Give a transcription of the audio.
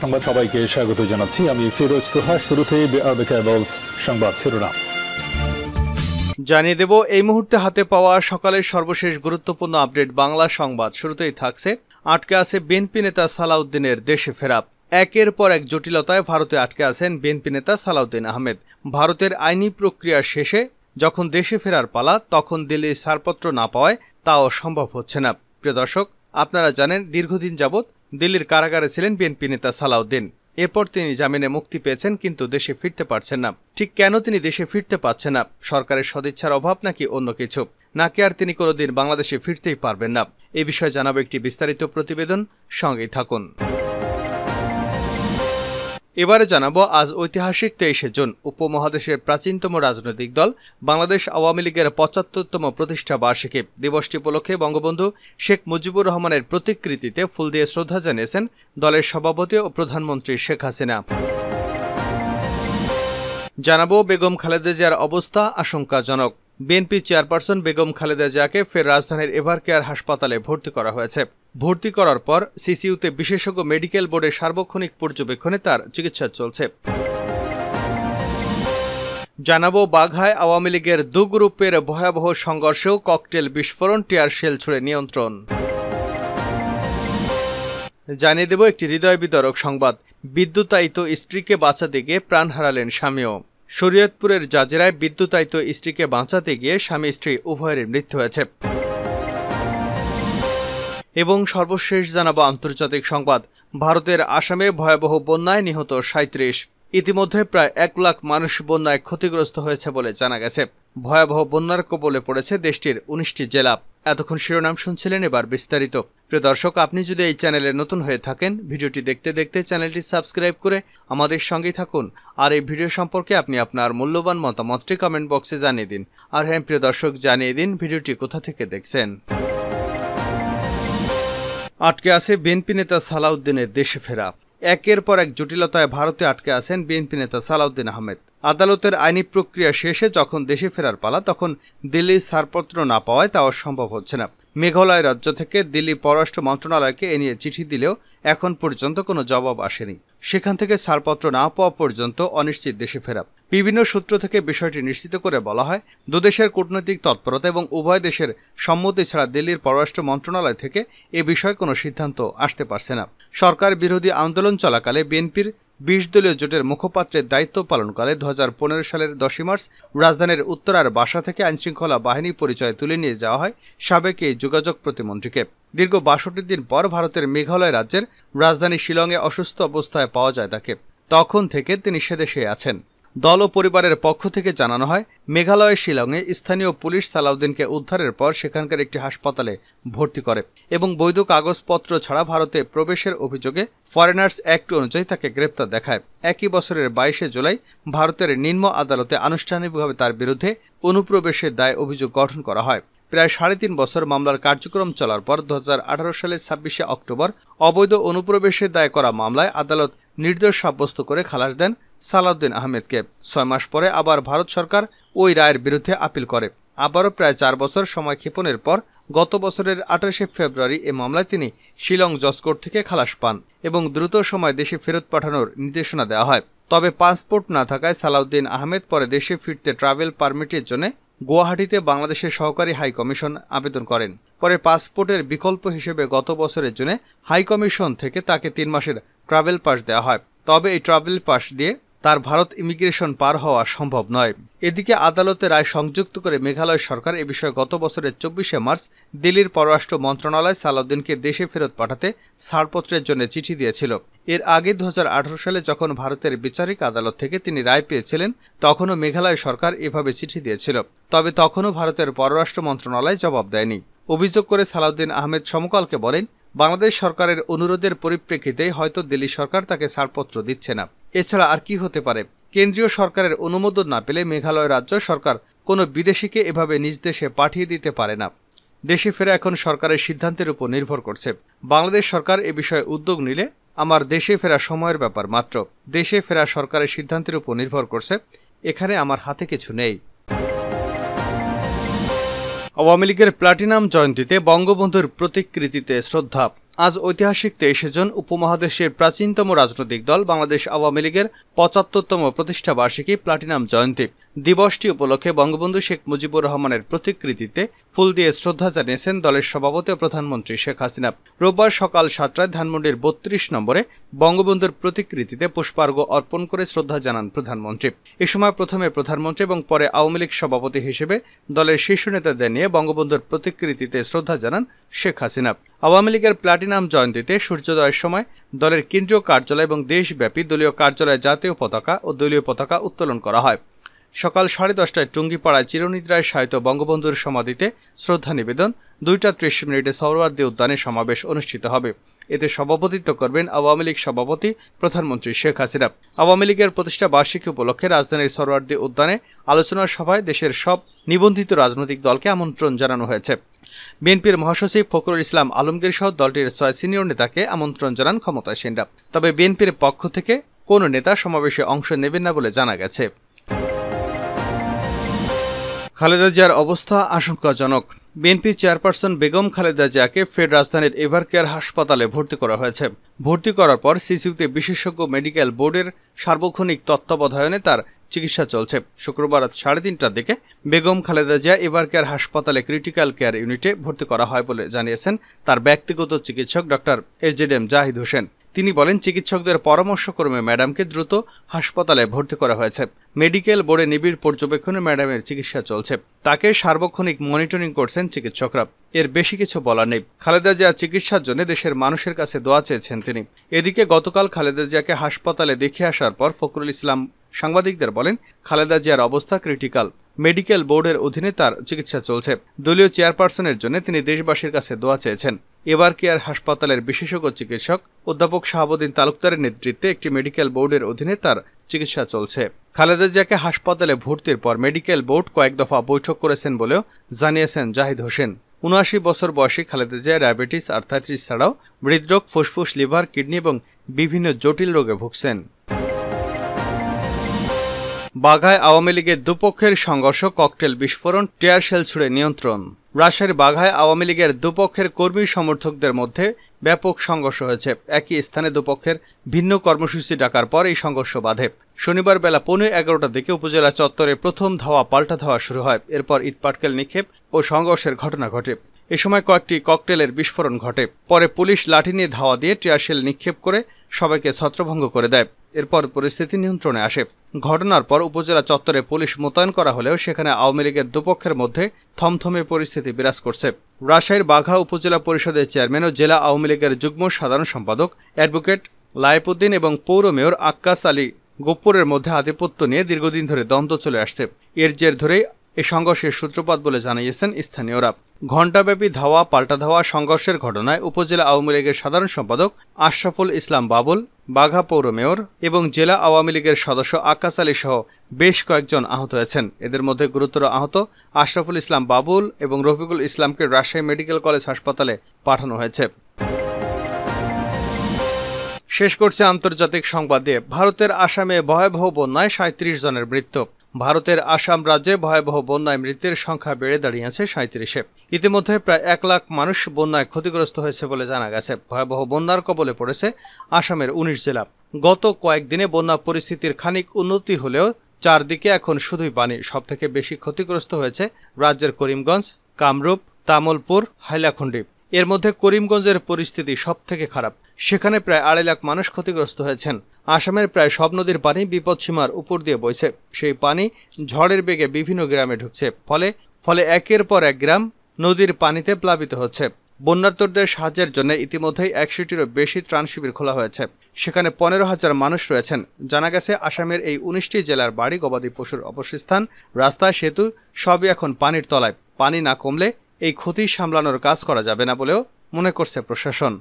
সংবাদ সবাইকে স্বাগত জানাচ্ছি। আমি ফিরোজ তোহা। শুরুতেই সংবাদ শিরোনাম জানিয়ে দেব এই মুহূর্তে হাতে পাওয়া সকালের সর্বশেষ গুরুত্বপূর্ণ আপডেট বাংলা সংবাদ। শুরুতেই থাকছে আটকে আছে বিএনপি নেতা সালাউদ্দিনের দেশে ফেরা। একের পর এক জটিলতায় ভারতে আটকে আছেন বিএনপি নেতা সালাউদ্দিন আহমেদ। ভারতের আইনি প্রক্রিয়া শেষে যখন দেশে ফেরার পালা, তখন দিল্লির ছাড়পত্র না পাওয়ায় তাও সম্ভব হচ্ছে না। প্রিয় দর্শক, আপনারা জানেন দীর্ঘদিন যাবৎ দিল্লির কারাগারে ছিলেন বিএনপি নেতা সালাউদ্দিন। এরপর তিনি জামিনে মুক্তি পেয়েছেন, কিন্তু দেশে ফিরতে পারছেন না। ঠিক কেন তিনি দেশে ফিরতে পারছেন না? সরকারের সদিচ্ছার অভাব নাকি অন্য কিছু? নাকি আর তিনি কোনোদিন বাংলাদেশে ফিরতেই পারবেন না? এই বিষয়ে জানাবো একটি বিস্তারিত প্রতিবেদন, সঙ্গেই থাকুন। এবারে জানাবো আজ ঐতিহাসিক 23শে জুন উপমহাদেশের প্রাচীনতম রাজনৈতিক দল বাংলাদেশ আওয়ামী লীগের 75তম প্রতিষ্ঠা বার্ষিকী। দিবসটি উপলক্ষে বঙ্গবন্ধু শেখ মুজিবুর রহমানের প্রতিকৃতিতে ফুল দিয়ে শ্রদ্ধা জানিয়েছেন দলের সভাপতি ও প্রধানমন্ত্রী শেখ হাসিনা। জানাবো বেগম খালেদা জিয়ার অবস্থা আশঙ্কাজনক। বিএনপি চেয়ারপারসন বেগম খালেদা জিয়াকে ফের রাজধানীর এভারকেয়ার হাসপাতালে ভর্তি করা হয়েছে। ভর্তি করার পর সিসিইউতে বিশেষজ্ঞ মেডিকেল বোর্ডের সার্বক্ষণিক পর্যবেক্ষণে তার চিকিৎসা চলছে। জানাবো বাঘায় আওয়ামী লীগের দু গ্রুপের ভয়াবহ সংঘর্ষেও ককটেল বিস্ফোরণ, টিয়ার শেল ছুড়ে নিয়ন্ত্রণ। জানিয়ে দেব একটি হৃদয় বিদারক সংবাদ। বিদ্যুতায়িত স্ত্রীকে বাঁচাতে গিয়ে প্রাণ হারালেন স্বামীও। শরীয়তপুরের জাজিরায় বিদ্যুতায়িত স্ত্রীকে বাঁচাতে গিয়ে স্বামী স্ত্রী উভয়ের মৃত্যু হয়েছে। এবং সর্বশেষ জানাবো আন্তর্জাতিক সংবাদ। ভারতের আসামে ভয়াবহ বন্যায় নিহত 37। ইতিমধ্যে প্রায় 1 লাখ মানুষ বন্যায় ক্ষতিগ্রস্ত হয়েছে বলে জানা গেছে। ভয়াবহ বন্যার কবলে পড়েছে দেশটির 19টি জেলা। এতক্ষণ শিরোনাম শুনছিলেন, এবার বিস্তারিত। প্রিয় দর্শক, আপনি যদি এই চ্যানেলে নতুন হয়ে থাকেন, ভিডিওটি দেখতে দেখতে চ্যানেলটি সাবস্ক্রাইব করে আমাদের সঙ্গেই থাকুন। আর এই ভিডিও সম্পর্কে আপনি আপনার মূল্যবান মতামতটি কমেন্ট বক্সে জানিয়ে দিন। আর হ্যাঁ প্রিয় দর্শক, জানিয়ে দিন ভিডিওটি কোথা থেকে দেখছেন। আটকে আছে বিএনপি নেতা সালাউদ্দিনের দেশে ফেরা। একের পর এক জটিলতায় ভারতে আটকে আছেন বিএনপি নেতা সালাউদ্দিন আহমেদ। আদালতের আইনি প্রক্রিয়া শেষে যখন দেশে ফেরার পালা, তখন দিল্লির ছাড়পত্র না পাওয়ায় তাও সম্ভব হচ্ছে না। মেঘালয় রাজ্য থেকে দিল্লি পররাষ্ট্র মন্ত্রণালয়কে এ নিয়ে চিঠি দিলেও এখন পর্যন্ত কোনো জবাব আসেনি। সেখান থেকে ছাড়পত্র না পাওয়া পর্যন্ত অনিশ্চিত দেশে ফেরা। বিভিন্ন সূত্র থেকে বিষয়টি নিশ্চিত করে বলা হয়, দুদেশের কূটনৈতিক তৎপরতা এবং উভয় দেশের সম্মতি ছাড়া দিল্লির পররাষ্ট্র মন্ত্রণালয় থেকে এ বিষয়ে কোনো সিদ্ধান্ত আসতে পারছে না। সরকার বিরোধী আন্দোলন চলাকালে বিএনপির 20 দলীয় জোটের মুখপাত্রের দায়িত্ব পালনকালে 2015 সালের 10 মার্চ রাজধানীর উত্তরার বাসা থেকে আইনশৃঙ্খলা বাহিনী পরিচয় তুলে নিয়ে যাওয়া হয় সাবেক এই যোগাযোগ প্রতিমন্ত্রীকে। দীর্ঘ 62 দিন পর ভারতের মেঘালয় রাজ্যের রাজধানী শিলংয়ে অসুস্থ অবস্থায় পাওয়া যায় তাকে। তখন থেকে তিনি সেদেশে আছেন। দল ও পরিবারের পক্ষ থেকে জানানো হয়, মেঘালয়ের শিলংয়ে স্থানীয় পুলিশ সালাউদ্দিনকে উদ্ধারের পর সেখানকার একটি হাসপাতালে ভর্তি করে এবং বৈধ কাগজপত্র ছাড়া ভারতে প্রবেশের অভিযোগে ফরেনার্স অ্যাক্ট অনুযায়ী তাকে গ্রেপ্তার দেখায়। একই বছরের 22শে জুলাই ভারতের নিম্ন আদালতে আনুষ্ঠানিকভাবে তার বিরুদ্ধে অনুপ্রবেশের দায়ে অভিযোগ গঠন করা হয়। প্রায় 3.5 বছর মামলার কার্যক্রম চলার পর 2018 সালের 26শে অক্টোবর অবৈধ অনুপ্রবেশের দায়ে করা মামলায় আদালত নির্দোষ সাব্যস্ত করে খালাস দেন সালাউদ্দিন আহমেদকে। 6 মাস পরে আবার ভারত সরকার ওই রায়ের বিরুদ্ধে আপিল করে। আবারও প্রায় 4 বছর সময় ক্ষেপণের পর গত বছরের 28শে ফেব্রুয়ারি এ মামলায় তিনি শিলং জজ কোর্ট থেকে খালাস পান এবং দ্রুত সময় দেশে ফেরত পাঠানোর নির্দেশনা দেওয়া হয়। তবে পাসপোর্ট না থাকায় সালাউদ্দিন আহমেদ পরে দেশে ফিরতে ট্রাভেল পারমিটের জন্য গুয়াহাটিতে বাংলাদেশের সহকারী হাই কমিশন আবেদন করেন। পরে পাসপোর্টের বিকল্প হিসেবে গত বছরের জন্য হাই কমিশন থেকে তাকে 3 মাসের ট্রাভেল পাস দেওয়া হয়। তবে এই ট্রাভেল পাস দিয়ে তার ভারত ইমিগ্রেশন পার হওয়া সম্ভব নয়। এদিকে আদালতের রায় সংযুক্ত করে মেঘালয় সরকার এ বিষয়ে গত বছরের 24শে মার্চ দিল্লির পররাষ্ট্র মন্ত্রণালয় সালাউদ্দিনকে দেশে ফেরত পাঠাতে ছাড়পত্রের জন্য চিঠি দিয়েছিল। এর আগে 2018 সালে যখন ভারতের বিচারিক আদালত থেকে তিনি রায় পেয়েছিলেন, তখনও মেঘালয় সরকার এভাবে চিঠি দিয়েছিল। তবে তখনও ভারতের পররাষ্ট্র মন্ত্রণালয় জবাব দেয়নি। অভিযোগ করে সালাউদ্দিন আহমেদ সমকালকে বলেন, বাংলাদেশ সরকারের অনুরোধের পরিপ্রেক্ষিতে হয়তো দিল্লি সরকার তাকে ছাড়পত্র দিচ্ছে না। এছাড়া আর কি হতে পারে? কেন্দ্রীয় সরকারের অনুমোদন না পেলে মেঘালয় রাজ্য সরকার কোনো বিদেশিকে এভাবে নিজ দেশে পাঠিয়ে দিতে পারে না। দেশে ফেরা এখন সরকারের সিদ্ধান্তের উপর নির্ভর করছে। বাংলাদেশ সরকার এ বিষয়ে উদ্যোগ নিলে আমার দেশে ফেরা সময়ের ব্যাপার মাত্র। দেশে ফেরা সরকারের সিদ্ধান্তের উপর নির্ভর করছে, এখানে আমার হাতে কিছু নেই। আওয়ামী লীগের প্লাটিনাম জয়ন্তীতে বঙ্গবন্ধুর প্রতিকৃতিতে শ্রদ্ধা। আজ ঐতিহাসিক 23 জুন উপমহাদেশের প্রাচীনতম রাজনৈতিক দল বাংলাদেশ আওয়ামী লীগের 75তম প্রতিষ্ঠা বার্ষিকী প্লাটিনাম জয়ন্তী দিবসটি উপলক্ষে বঙ্গবন্ধু শেখ মুজিবুর রহমানের প্রতিকৃতিতে ফুল দিয়ে শ্রদ্ধা জানিয়েছেন দলের সভাপতি ও প্রধানমন্ত্রী শেখ হাসিনা। রোববার সকাল 7টায় ধানমন্ডির 32 নম্বরে বঙ্গবন্ধুর প্রতিকৃতিতে পুষ্পার্ঘ্য অর্পণ করে শ্রদ্ধা জানান প্রধানমন্ত্রী। এ সময় প্রথমে প্রধানমন্ত্রী এবং পরে আওয়ামী লীগ সভাপতি হিসেবে দলের শীর্ষ নেতাদের নিয়ে বঙ্গবন্ধুর প্রতিকৃতিতে শ্রদ্ধা জানান শেখ হাসিনা। আওয়ামী লীগের প্লাটিনাম জয়ন্তীতে সূর্যোদয়ের সময় দলের কেন্দ্রীয় কার্যালয় এবং দেশব্যাপী দলীয় কার্যালয়ে জাতীয় পতাকা ও দলীয় পতাকা উত্তোলন করা হয়। সকাল 10:30টায় টুঙ্গিপাড়ায় চিরনিদ্রায় শায়িত বঙ্গবন্ধুর সমাধিতে শ্রদ্ধা নিবেদন, 2:30 সোহরাওয়ার্দী উদ্যানে সমাবেশ অনুষ্ঠিত হবে। এতে সভাপতিত্ব করবেন আওয়ামী লীগ সভাপতি প্রধানমন্ত্রী শেখ হাসিনা। আওয়ামী লীগের প্রতিষ্ঠা বার্ষিকী উপলক্ষে রাজধানীর সোহরাওয়ার্দী উদ্যানে আলোচনা সভায় দেশের সব নিবন্ধিত রাজনৈতিক দলকে আমন্ত্রণ জানানো হয়েছে। বিএনপির মহাসচিব ফখরুল ইসলাম আলমগীর সহ দলটির 6 সিনিয়র নেতাকে আমন্ত্রণ জানান ক্ষমতাসীনরা। তবে বিএনপির পক্ষ থেকে কোনো নেতা সমাবেশে অংশ নেবেন না বলে জানা গেছে। খালেদা জিয়ার অবস্থা আশঙ্কাজনক। বিএনপি চেয়ারপারসন বেগম খালেদা জিয়াকে ফের রাজধানীর এভারকেয়ার হাসপাতালে ভর্তি করা হয়েছে। ভর্তি করার পর সিসিউতে বিশেষজ্ঞ মেডিকেল বোর্ডের সার্বক্ষণিক তত্ত্বাবধানে তার চিকিৎসা চলছে। শুক্রবার রাত 3:30টার দিকে বেগম খালেদা জিয়া এভারকেয়ার হাসপাতালে ক্রিটিক্যাল কেয়ার ইউনিটে ভর্তি করা হয় বলে জানিয়েছেন তার ব্যক্তিগত চিকিৎসক ডক্টর এসজেডএম জাহিদ হোসেন। তিনি বলেন, চিকিৎসকদের পরামর্শক্রমে ম্যাডামকে দ্রুত হাসপাতালে ভর্তি করা হয়েছে। মেডিকেল বোর্ডে নিবিড় পর্যবেক্ষণে ম্যাডামের চিকিৎসা চলছে। তাকে সার্বক্ষণিক মনিটরিং করছেন চিকিৎসকরা। এর বেশি কিছু বলার নেই। খালেদা জিয়া চিকিৎসার জন্য দেশের মানুষের কাছে দোয়া চেয়েছেন তিনি। এদিকে গতকাল খালেদা জিয়াকে হাসপাতালে দেখে আসার পর ফখরুল ইসলাম সাংবাদিকদের বলেন, খালেদা জিয়ার অবস্থা ক্রিটিক্যাল। মেডিকেল বোর্ডের অধীনে তার চিকিৎসা চলছে। দলীয় চেয়ারপারসনের জন্য তিনি দেশবাসীর কাছে দোয়া চেয়েছেন। এভারকেয়ার হাসপাতালের বিশেষজ্ঞ চিকিৎসক অধ্যাপক শাহাবুদ্দিন তালুকদারের নেতৃত্বে একটি মেডিকেল বোর্ডের অধীনে তার চিকিৎসা চলছে। খালেদা জিয়াকে হাসপাতালে ভর্তির পর মেডিকেল বোর্ড কয়েক দফা বৈঠক করেছেন বলেও জানিয়েছেন জাহিদ হোসেন। ৭৯ বছর বয়সী খালেদা জিয়া ডায়াবেটিস, আর্থ্রাইটিস ছাড়াও হৃদরোগ, ফুসফুস, লিভার, কিডনি এবং বিভিন্ন জটিল রোগে ভুগছেন। বাঘায় আওয়ামী লীগের দুপক্ষের সংঘর্ষ, ককটেল বিস্ফোরণ, টিয়ার শেল ছুড়ে নিয়ন্ত্রণ। রাজশাহীর বাঘায় আওয়ামী লীগের দুপক্ষের কর্মী সমর্থকদের মধ্যে ব্যাপক সংঘর্ষ হয়েছে। একই স্থানে দুপক্ষের ভিন্ন কর্মসূচি ডাকার পর এই সংঘর্ষ বাধে। শনিবার বেলা 11:15টার দিকে উপজেলা চত্বরে প্রথম ধাওয়া পাল্টা ধাওয়া শুরু হয়। এরপর ইটপাটকেল নিক্ষেপ ও সংঘর্ষের ঘটনা ঘটে। এ সময় কয়েকটি ককটেলের বিস্ফোরণ ঘটে। পরে পুলিশ লাঠি নিয়ে ধাওয়া দিয়ে টিয়ারশেল নিক্ষেপ করে সবাইকে ছত্রভঙ্গ করে দেয়। এরপর পরিস্থিতি নিয়ন্ত্রণে আসে। ঘটনার পর উপজেলা চত্বরে পুলিশ মোতায়েন করা হলেও সেখানে আওয়ামী লীগের দুপক্ষের মধ্যে থমথমে পরিস্থিতি বিরাজ করছে। রাজশাহীর বাঘা উপজেলা পরিষদের চেয়ারম্যান ও জেলা আওয়ামী লীগের যুগ্ম সাধারণ সম্পাদক অ্যাডভোকেট লায়েপুদ্দিন এবং পৌর মেয়র আক্কাস আলী গোপ্পরের মধ্যে আধিপত্য নিয়ে দীর্ঘদিন ধরে দ্বন্দ্ব চলে আসছে। এর জের ধরেই এই সংঘর্ষের সূত্রপাত বলে জানিয়েছেন স্থানীয়রা। ঘণ্টাব্যাপী ধাওয়া পাল্টা ধাওয়া সংঘর্ষের ঘটনায় উপজেলা আওয়ামী লীগের সাধারণ সম্পাদক আশরাফুল ইসলাম বাবুল, বাঘা পৌর মেয়র এবং জেলা আওয়ামী লীগের সদস্য আক্কাস আলী সহ বেশ কয়েকজন আহত হয়েছেন। এদের মধ্যে গুরুতর আহত আশরাফুল ইসলাম বাবুল এবং রফিকুল ইসলামকে রাজশাহী মেডিকেল কলেজ হাসপাতালে পাঠানো হয়েছে। শেষ করছে আন্তর্জাতিক সংবাদ দিয়ে। ভারতের আসামে ভয়াবহ বন্যায় 37 জনের মৃত্যু। ভারতের আসাম রাজ্যে ভয়াবহ বন্যায় মৃতের সংখ্যা বেড়ে দাঁড়িয়েছে 37-এ। ইতিমধ্যে প্রায় 1 লাখ মানুষ বন্যায় ক্ষতিগ্রস্ত হয়েছে বলে জানা গেছে। ভয়াবহ বন্যার কবলে পড়েছে আসামের 19 জেলা। গত কয়েকদিনে বন্যা পরিস্থিতির খানিক উন্নতি হলেও চারদিকে এখন শুধুই পানি। সবথেকে বেশি ক্ষতিগ্রস্ত হয়েছে রাজ্যের করিমগঞ্জ, কামরূপ, তামলপুর, হাইলাকান্দি। এর মধ্যে করিমগঞ্জের পরিস্থিতি সবথেকে খারাপ। সেখানে প্রায় 2.5 লাখ মানুষ ক্ষতিগ্রস্ত হয়েছেন। আসামের প্রায় সব নদীর পানি বিপদসীমার উপর দিয়ে বইছে। সেই পানি ঝড়ের বেগে বিভিন্ন গ্রামে ঢুকছে। ফলে একের পর এক গ্রাম নদীর পানিতে প্লাবিত হচ্ছে। বন্যার্তদের সাহায্যের জন্য ইতিমধ্যেই 100টিরও বেশি ত্রাণ শিবির খোলা হয়েছে। সেখানে 15,000 মানুষ রয়েছেন। জানা গেছে আসামের এই 19টি জেলার বাড়ি, গবাদি পশুর অবস্থান, রাস্তা, সেতু সবই এখন পানির তলায়। পানি না কমলে এই ক্ষতি সামলানোর কাজ করা যাবে না বলেও মনে করছে প্রশাসন।